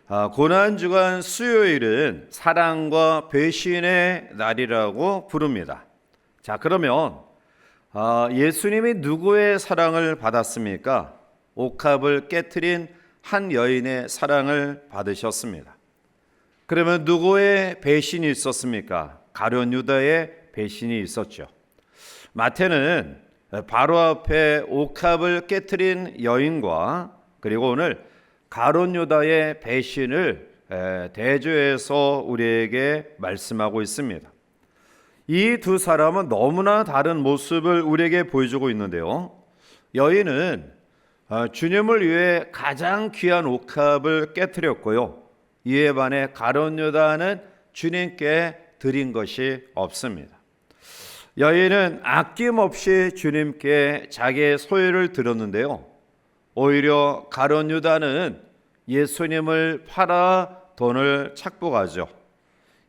고난주간 수요일은 사랑과 배신의 날이라고 부릅니다. 자, 그러면 예수님이 누구의 사랑을 받았습니까? 옥합을 깨트린 한 여인의 사랑을 받으셨습니다. 그러면 누구의 배신이 있었습니까? 가룟 유다의 배신이 있었죠. 마태는 바로 앞에 옥합을 깨트린 여인과 그리고 오늘 가룟 유다의 배신을 대조해서 우리에게 말씀하고 있습니다. 이 두 사람은 너무나 다른 모습을 우리에게 보여주고 있는데요. 여인은 주님을 위해 가장 귀한 옥합을 깨트렸고요. 이에 반해 가룟 유다는 주님께 드린 것이 없습니다. 여인은 아낌없이 주님께 자기의 소유를 드렸는데요. 오히려 가룟 유다는 예수님을 팔아 돈을 착복하죠.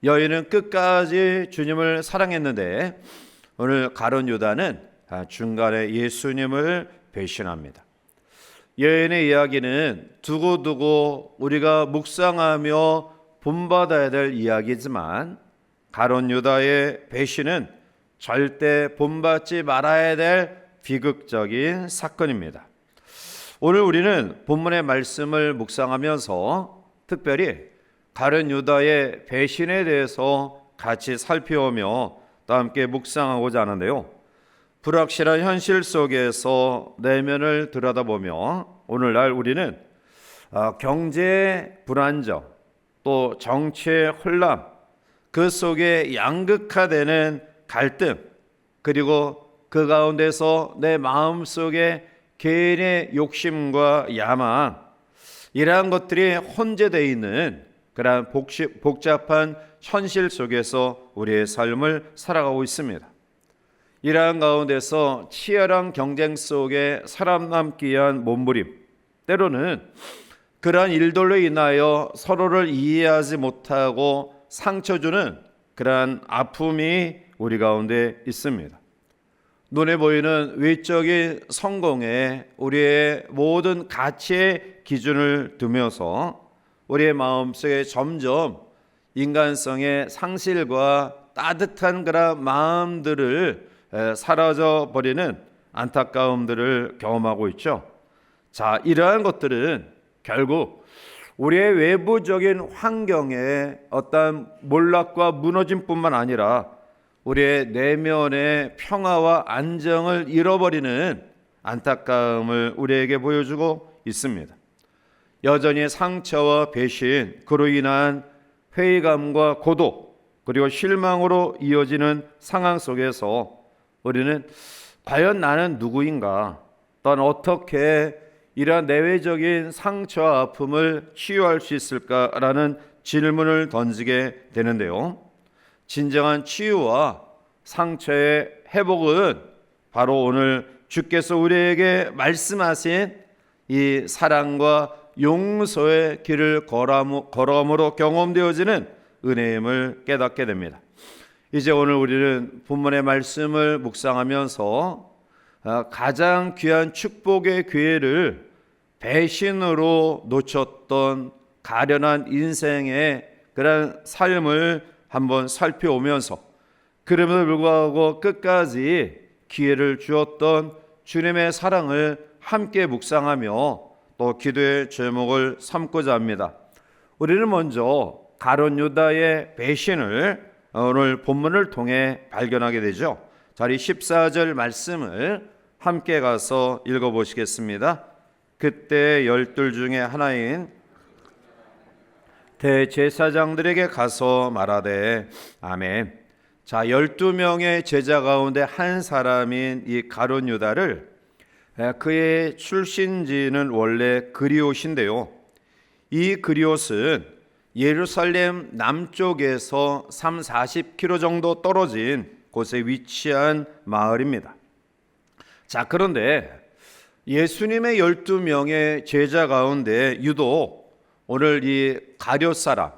여인은 끝까지 주님을 사랑했는데 오늘 가룟 유다는 중간에 예수님을 배신합니다. 여인의 이야기는 두고두고 우리가 묵상하며 본받아야 될 이야기지만 가룟 유다의 배신은 절대 본받지 말아야 될 비극적인 사건입니다. 오늘 우리는 본문의 말씀을 묵상하면서 특별히 가룟 유다의 배신에 대해서 같이 살펴보며 또 함께 묵상하고자 하는데요. 불확실한 현실 속에서 내면을 들여다보며 오늘날 우리는 경제의 불안정, 또 정치의 혼란, 그 속에 양극화되는 갈등, 그리고 그 가운데서 내 마음속에 개인의 욕심과 야망, 이러한 것들이 혼재되어 있는 그러한 복잡한 현실 속에서 우리의 삶을 살아가고 있습니다. 이러한 가운데서 치열한 경쟁 속에 살아남기 위한 몸부림, 때로는 그러한 일들로 인하여 서로를 이해하지 못하고 상처 주는 그러한 아픔이 우리 가운데 있습니다. 눈에 보이는 외적인 성공에 우리의 모든 가치의 기준을 두면서 우리의 마음속에 점점 인간성의 상실과 따뜻한 그런 마음들을 사라져 버리는 안타까움들을 경험하고 있죠. 자, 이러한 것들은 결국 우리의 외부적인 환경의 어떤 몰락과 무너짐뿐만 아니라 우리의 내면의 평화와 안정을 잃어버리는 안타까움을 우리에게 보여주고 있습니다. 여전히 상처와 배신, 그로 인한 회의감과 고독, 그리고 실망으로 이어지는 상황 속에서 우리는 과연 나는 누구인가? 난 어떻게 이러한 내외적인 상처와 아픔을 치유할 수 있을까라는 질문을 던지게 되는데요. 진정한 치유와 상처의 회복은 바로 오늘 주께서 우리에게 말씀하신 이 사랑과 용서의 길을 걸어옴으로 경험되어지는 은혜임을 깨닫게 됩니다. 이제 오늘 우리는 본문의 말씀을 묵상하면서 가장 귀한 축복의 기회를 배신으로 놓쳤던 가련한 인생의 그런 삶을 한번 살펴오면서 그럼에도 불구하고 끝까지 기회를 주었던 주님의 사랑을 함께 묵상하며 또 기도의 제목을 삼고자 합니다. 우리는 먼저 가룟 유다의 배신을 오늘 본문을 통해 발견하게 되죠. 자리 14절 말씀을 함께 가서 읽어보시겠습니다. 그때 12 중에 하나인 대제사장들에게 가서 말하되 아멘. 자, 12명의 제자 가운데 한 사람인 이 가룟 유다를 그의 출신지는 원래 그리옷인데요. 이 그리옷은 예루살렘 남쪽에서 30-40km 정도 떨어진 곳에 위치한 마을입니다. 자, 그런데 예수님의 12명의 제자 가운데 유독 오늘 이 가룟 사람,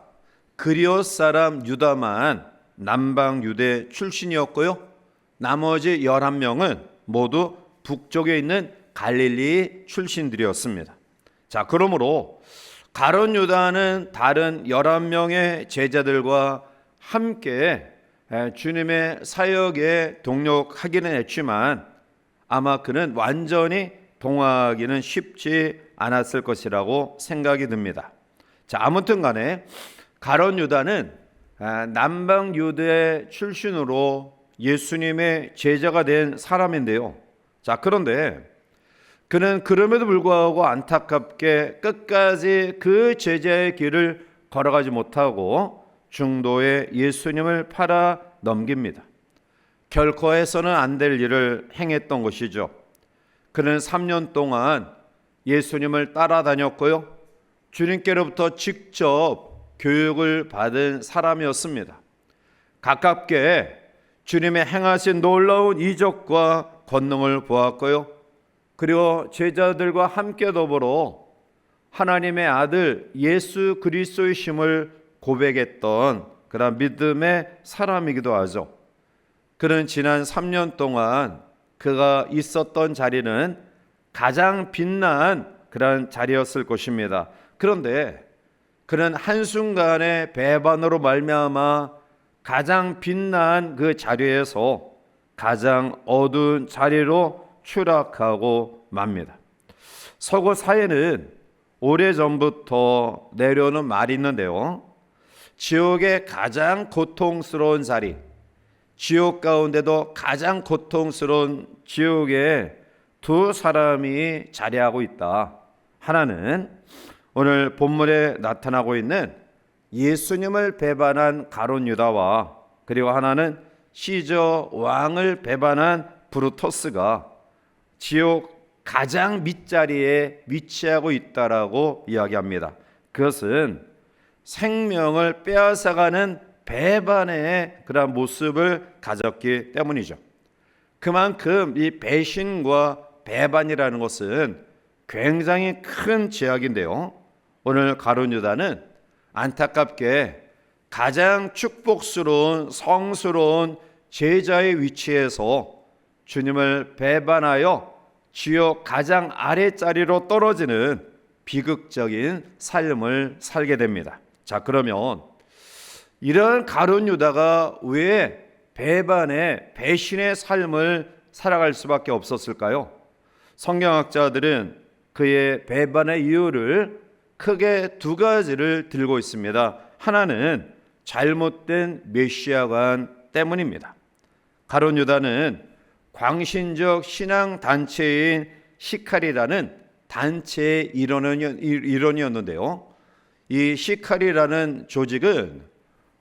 그리옷 사람 유다만 남방 유대 출신이었고요. 나머지 11명은 모두 북쪽에 있는 갈릴리 출신들이었습니다. 자, 그러므로 가룟 유다는 다른 11명의 제자들과 함께 주님의 사역에 동력하기는 했지만 아마 그는 완전히 동화하기는 쉽지 않았을 것이라고 생각이 듭니다. 자, 아무튼 간에 가룟 유다는 남방 유대 출신으로 예수님의 제자가 된 사람인데요. 자, 그런데 그는 그럼에도 불구하고 안타깝게 끝까지 그 제자의 길을 걸어가지 못하고 중도에 예수님을 팔아 넘깁니다. 결코 해서는 안 될 일을 행했던 것이죠. 그는 3년 동안 예수님을 따라다녔고요. 주님께로부터 직접 교육을 받은 사람이었습니다. 가깝게 주님의 행하신 놀라운 이적과 권능을 보았고요. 그리고 제자들과 함께 더불어 하나님의 아들 예수 그리스도이심을 고백했던 그런 믿음의 사람이기도 하죠. 그는 지난 3년 동안 그가 있었던 자리는 가장 빛난 그런 자리였을 것입니다. 그런데 그는 한순간의 배반으로 말미암아 가장 빛난 그 자리에서 가장 어두운 자리로 추락하고 맙니다. 서구 사회는 오래전부터 내려오는 말이 있는데요. 지옥의 가장 고통스러운 자리, 지옥 가운데도 가장 고통스러운 지옥에 두 사람이 자리하고 있다. 하나는 오늘 본문에 나타나고 있는 예수님을 배반한 가룟 유다와 그리고 하나는 시저 왕을 배반한 브루터스가 지옥 가장 밑자리에 위치하고 있다라고 이야기합니다. 그것은 생명을 빼앗아가는 배반의 그런 모습을 가졌기 때문이죠. 그만큼 이 배신과 배반이라는 것은 굉장히 큰 죄악인데요. 오늘 가룟 유다는 안타깝게 가장 축복스러운 성스러운 제자의 위치에서 주님을 배반하여 지옥 가장 아랫자리로 떨어지는 비극적인 삶을 살게 됩니다. 자, 그러면 이런 가룟 유다가 왜 배반의 배신의 삶을 살아갈 수밖에 없었을까요? 성경학자들은 그의 배반의 이유를 크게 두 가지를 들고 있습니다. 하나는 잘못된 메시아관 때문입니다. 가룟 유다는 광신적 신앙 단체인 시칼이라는 단체의 일원이었는데요. 이 시칼이라는 조직은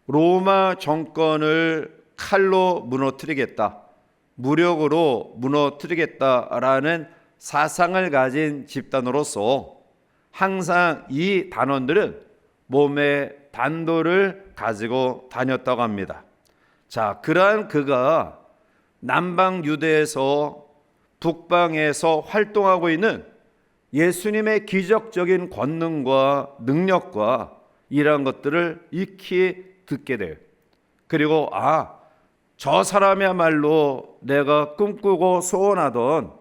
로마 정권을 칼로 무너뜨리겠다, 무력으로 무너뜨리겠다라는 사상을 가진 집단으로서 항상 이 단원들은 몸에 반도를 가지고 다녔다고 합니다. 자, 그러한 그가 남방 유대에서 북방에서 활동하고 있는 예수님의 기적적인 권능과 능력과 이러한 것들을 익히 듣게 돼요. 그리고 저 사람이야말로 내가 꿈꾸고 소원하던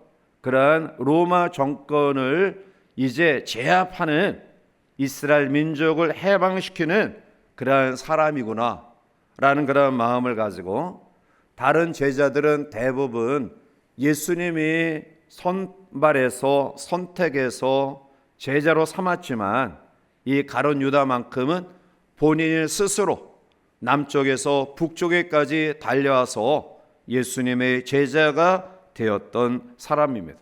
그러한 로마 정권을 이제 제압하는 이스라엘 민족을 해방시키는 그러한 사람이구나 라는 그런 마음을 가지고 다른 제자들은 대부분 예수님이 선발해서 선택해서 제자로 삼았지만 이 가룟 유다만큼은 본인 스스로 남쪽에서 북쪽에까지 달려와서 예수님의 제자가 되었던 사람입니다.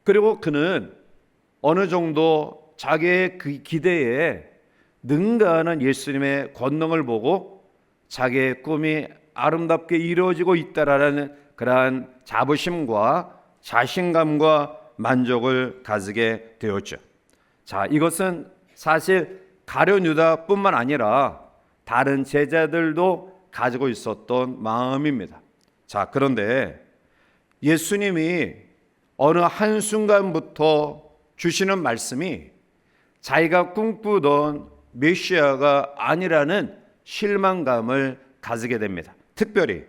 그리고 그는 어느 정도 자기의 그 기대에 능가하는 예수님의 권능을 보고 자기의 꿈이 아름답게 이루어지고 있다라는 그러한 자부심과 자신감과 만족을 가지게 되었죠. 자, 이것은 사실 가룟 유다뿐만 아니라 다른 제자들도 가지고 있었던 마음입니다. 자, 그런데 예수님이 어느 한순간부터 주시는 말씀이 자기가 꿈꾸던 메시아가 아니라는 실망감을 가지게 됩니다. 특별히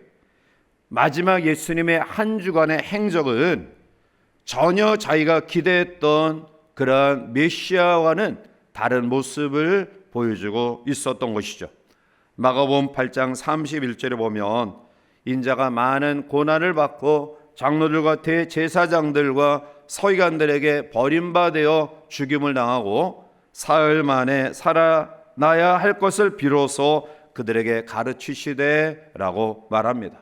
마지막 예수님의 한 주간의 행적은 전혀 자기가 기대했던 그러한 메시아와는 다른 모습을 보여주고 있었던 것이죠. 마가복음 8장 31절에 보면 인자가 많은 고난을 받고 장로들과 대제사장들과 서기관들에게 버림받아 죽임을 당하고 사흘 만에 살아나야 할 것을 비로소 그들에게 가르치시되라고 말합니다.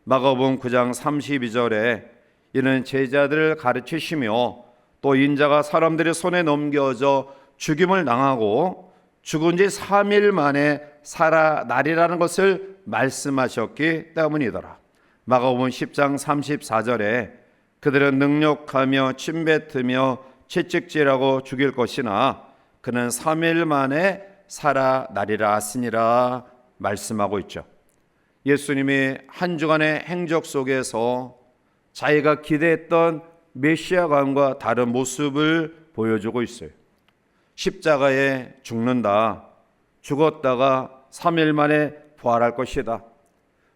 마가복음 9장 32절에 이는 제자들을 가르치시며 또 인자가 사람들의 손에 넘겨져 죽임을 당하고 죽은 지 3일 만에 살아나리라는 것을 말씀하셨기 때문이더라. 마가복음 10장 34절에 그들은 능욕하며 침뱉으며 채찍질하고 죽일 것이나 그는 3일 만에 살아나리라 하시니라 말씀하고 있죠. 예수님이 한 주간의 행적 속에서 자기가 기대했던 메시아감과 다른 모습을 보여주고 있어요. 십자가에 죽는다. 죽었다가 3일 만에 부활할 것이다.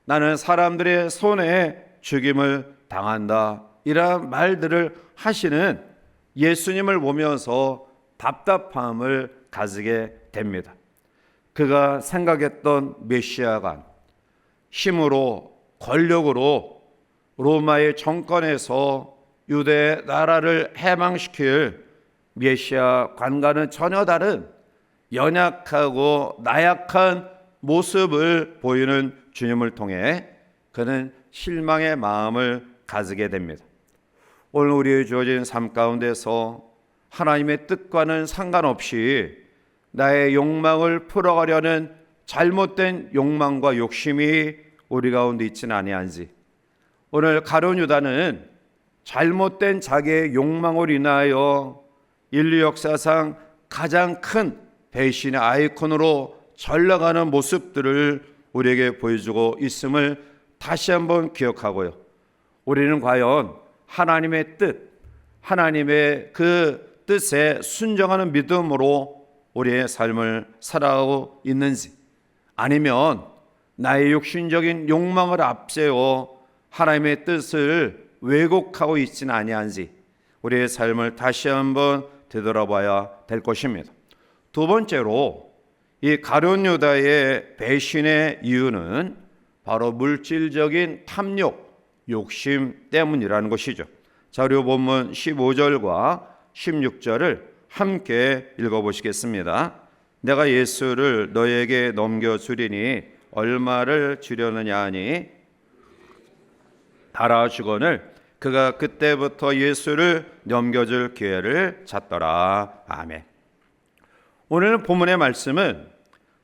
나는 사람들의 손에 죽임을 당한다. 이러한 말들을 하시는 예수님을 보면서 답답함을 가지게 됩니다. 그가 생각했던 메시아가 힘으로 권력으로 로마의 정권에서 유대 나라를 해방시킬 메시아 관과는 전혀 다른 연약하고 나약한 모습을 보이는 주님을 통해 그는 실망의 마음을 가지게 됩니다. 오늘 우리의 주어진 삶 가운데서 하나님의 뜻과는 상관없이 나의 욕망을 풀어가려는 잘못된 욕망과 욕심이 우리 가운데 있지는 아니한지, 오늘 가룟 유다는 잘못된 자기의 욕망을 인하여 인류 역사상 가장 큰 배신의 아이콘으로 전락하는 모습들을 우리에게 보여주고 있음을 다시 한번 기억하고요. 우리는 과연 하나님의 뜻, 하나님의 그 뜻에 순종하는 믿음으로 우리의 삶을 살아가고 있는지, 아니면 나의 육신적인 욕망을 앞세워 하나님의 뜻을 왜곡하고 있지는 아니한지 우리의 삶을 다시 한번 되돌아봐야 될 것입니다. 두 번째로 이 가룟 유다의 배신의 이유는 바로 물질적인 탐욕, 욕심 때문이라는 것이죠. 자료 본문 15절과 16절을 함께 읽어보시겠습니다. 내가 예수를 너에게 넘겨주리니 얼마를 주려느냐 하니 달아주거늘 그가 그때부터 예수를 넘겨줄 기회를 찾더라. 아멘. 오늘 본문의 말씀은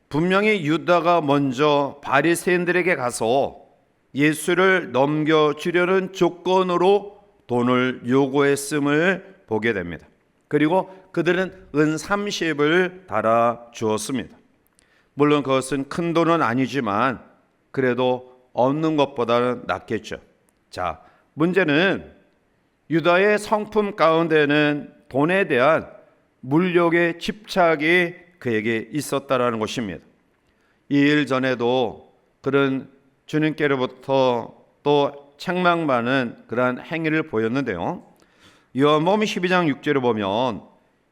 분명히 유다가 먼저 바리새인들에게 가서 예수를 넘겨주려는 조건으로 돈을 요구했음을 보게 됩니다. 그리고 그들은 은 30을 달아 주었습니다. 물론 그것은 큰 돈은 아니지만 그래도 얻는 것보다는 낫겠죠. 자, 문제는 유다의 성품 가운데는 돈에 대한 물욕의 집착이 그에게 있었다라는 것입니다. 2일 전에도 그런 주님께로부터 또 책망받는 그러한 행위를 보였는데요. 요한복음 12장 6절을 보면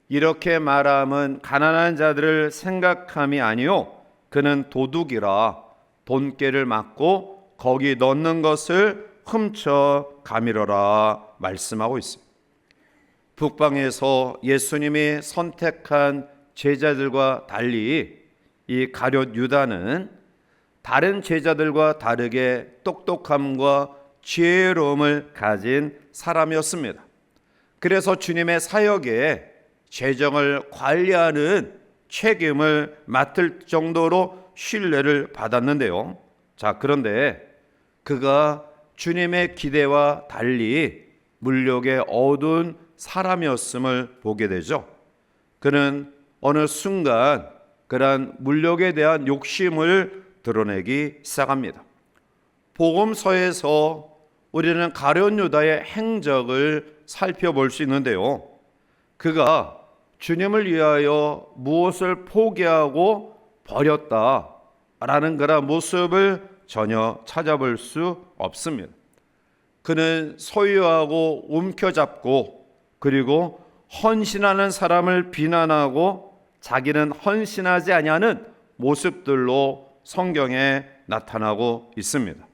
이렇게 말함은 가난한 자들을 생각함이 아니요 그는 도둑이라 돈깨를 맞고 거기 넣는 것을 훔쳐 가밀어라 말씀하고 있습니다. 북방에서 예수님이 선택한 제자들과 달리 이 가룟 유다는 다른 제자들과 다르게 똑똑함과 지혜로움을 가진 사람이었습니다. 그래서 주님의 사역에 재정을 관리하는 책임을 맡을 정도로 신뢰를 받았는데요. 자, 그런데 그가 주님의 기대와 달리 물욕에 어두운 사람이었음을 보게 되죠. 그는 어느 순간 그러한 물욕에 대한 욕심을 드러내기 시작합니다. 복음서에서 우리는 가룟 유다의 행적을 살펴볼 수 있는데요. 그가 주님을 위하여 무엇을 포기하고 버렸다라는 그런 모습을 전혀 찾아볼 수 없습니다. 그는 소유하고 움켜잡고 그리고 헌신하는 사람을 비난하고 자기는 헌신하지 아니하는 모습들로 성경에 나타나고 있습니다.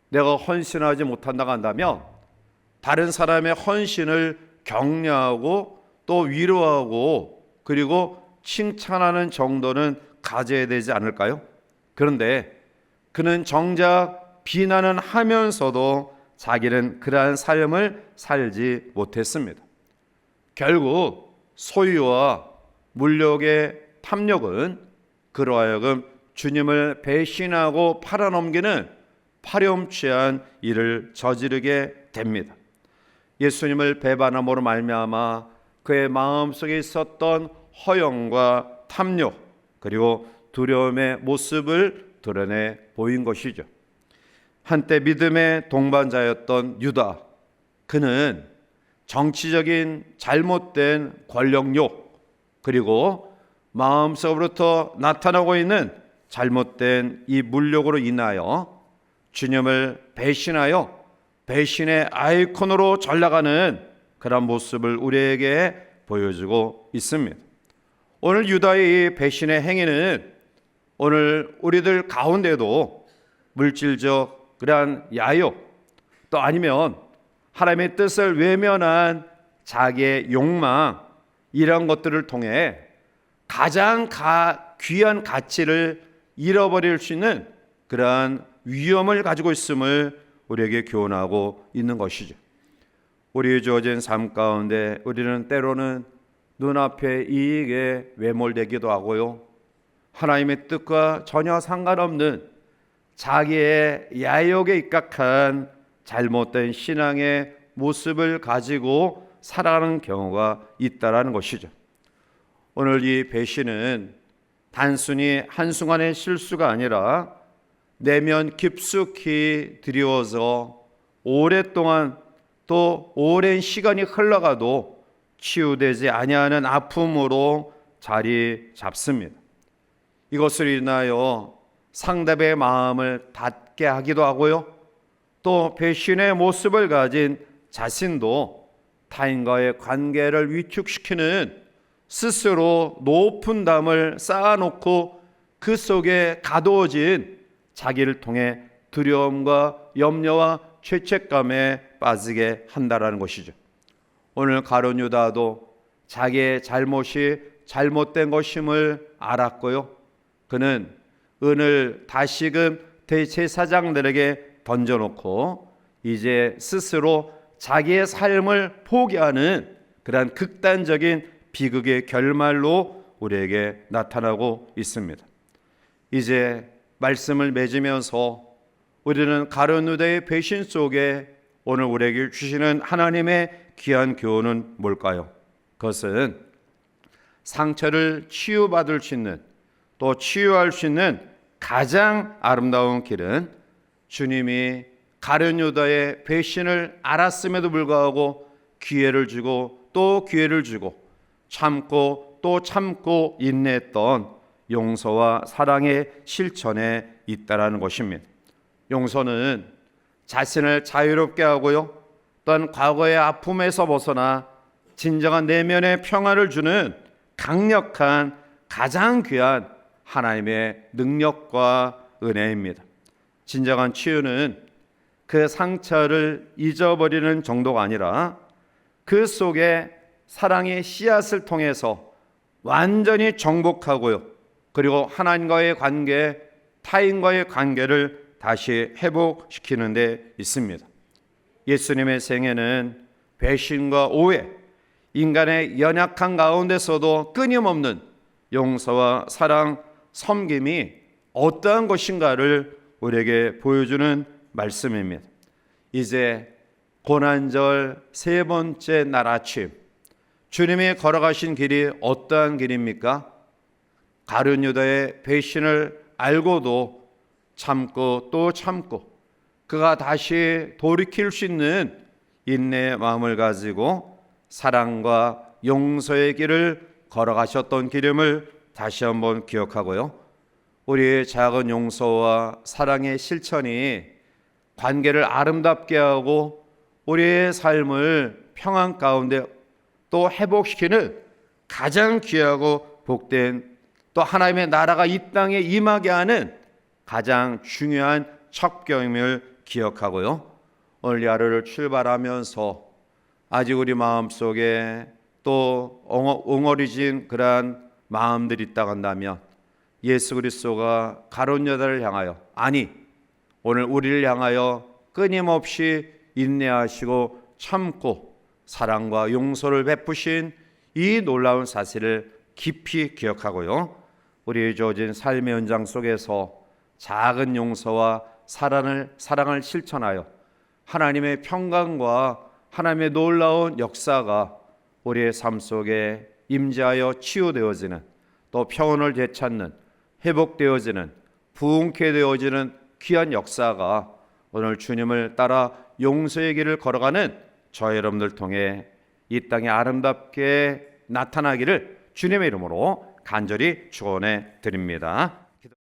내가 헌신하지 못한다고 한다면 다른 사람의 헌신을 격려하고 또 위로하고 그리고 칭찬하는 정도는 가져야 되지 않을까요? 그런데 그는 정작 비난은 하면서도 자기는 그러한 삶을 살지 못했습니다. 결국 소유와 물욕의 탐욕은 그로 하여금 주님을 배신하고 팔아넘기는 파렴치한 일을 저지르게 됩니다. 예수님을 배반함으로 말미암아 그의 마음속에 있었던 허영과 탐욕 그리고 두려움의 모습을 드러내 보인 것이죠. 한때 믿음의 동반자였던 유다, 그는 정치적인 잘못된 권력욕 그리고 마음속으로부터 나타나고 있는 잘못된 이 물욕으로 인하여 주님을 배신하여 배신의 아이콘으로 전락하는 그런 모습을 우리에게 보여주고 있습니다. 오늘 유다의 이 배신의 행위는 오늘 우리들 가운데도 물질적 그러한 야욕 또 아니면 하나님의 뜻을 외면한 자기의 욕망 이런 것들을 통해 가장 귀한 가치를 잃어버릴 수 있는 그러한 위험을 가지고 있음을 우리에게 교훈하고 있는 것이죠. 우리 주어진 삶 가운데 우리는 때로는 눈앞의 이익에 외몰되기도 하고요. 하나님의 뜻과 전혀 상관없는 자기의 야욕에 입각한 잘못된 신앙의 모습을 가지고 살아가는 경우가 있다라는 것이죠. 오늘 이 배신은 단순히 한순간의 실수가 아니라 내면 깊숙이 드리워서 오랫동안 또 오랜 시간이 흘러가도 치유되지 아니하는 아픔으로 자리 잡습니다. 이것을 인하여 상대의 마음을 닫게 하기도 하고요. 또 배신의 모습을 가진 자신도 타인과의 관계를 위축시키는 스스로 높은 담을 쌓아놓고 그 속에 가두어진 자기를 통해 두려움과 염려와 죄책감에 빠지게 한다라는 것이죠. 오늘 가룟 유다도 자기의 잘못이 잘못된 것임을 알았고요. 그는 은을 다시금 대제사장들에게 던져놓고 이제 스스로 자기의 삶을 포기하는 그러한 극단적인 비극의 결말로 우리에게 나타나고 있습니다. 이제 말씀을 맺으면서 우리는 가룟 유다의 배신 속에 오늘 우리에게 주시는 하나님의 귀한 교훈은 뭘까요? 그것은 상처를 치유받을 수 있는 또 치유할 수 있는 가장 아름다운 길은 주님이 가룟 유다의 배신을 알았음에도 불구하고 기회를 주고 또 기회를 주고 참고 또 참고 인내했던 용서와 사랑의 실천에 있다라는 것입니다. 용서는 자신을 자유롭게 하고요. 또한 과거의 아픔에서 벗어나 진정한 내면의 평안을 주는 강력한 가장 귀한 하나님의 능력과 은혜입니다. 진정한 치유는 그 상처를 잊어버리는 정도가 아니라 그 속에 사랑의 씨앗을 통해서 완전히 정복하고요. 그리고 하나님과의 관계, 타인과의 관계를 다시 회복시키는 데 있습니다. 예수님의 생애는 배신과 오해, 인간의 연약한 가운데서도 끊임없는 용서와 사랑, 섬김이 어떠한 것인가를 우리에게 보여주는 말씀입니다. 이제 고난절 세 번째 날 아침, 주님이 걸어가신 길이 어떠한 길입니까? 가룟 유다의 배신을 알고도 참고 또 참고 그가 다시 돌이킬 수 있는 인내의 마음을 가지고 사랑과 용서의 길을 걸어가셨던 길임을 다시 한번 기억하고요. 우리의 작은 용서와 사랑의 실천이 관계를 아름답게 하고 우리의 삶을 평안 가운데 또 회복시키는 가장 귀하고 복된 또 하나님의 나라가 이 땅에 임하게 하는 가장 중요한 첩경임을 기억하고요. 오늘 이 하루를 출발하면서 아직 우리 마음속에 또 웅얼해진 그러한 마음들이 있다고 한다면 예수 그리스도가 가룟 유다를 향하여, 아니 오늘 우리를 향하여 끊임없이 인내하시고 참고 사랑과 용서를 베푸신 이 놀라운 사실을 깊이 기억하고요. 우리의 주어진 삶의 현장 속에서 작은 용서와 사랑을 실천하여 하나님의 평강과 하나님의 놀라운 역사가 우리의 삶 속에 임재하여 치유되어지는, 또 평온을 되찾는, 회복되어지는, 부흥케 되어지는 귀한 역사가 오늘 주님을 따라 용서의 길을 걸어가는 저 여러분들 통해 이 땅에 아름답게 나타나기를 주님의 이름으로 간절히 축원해 드립니다.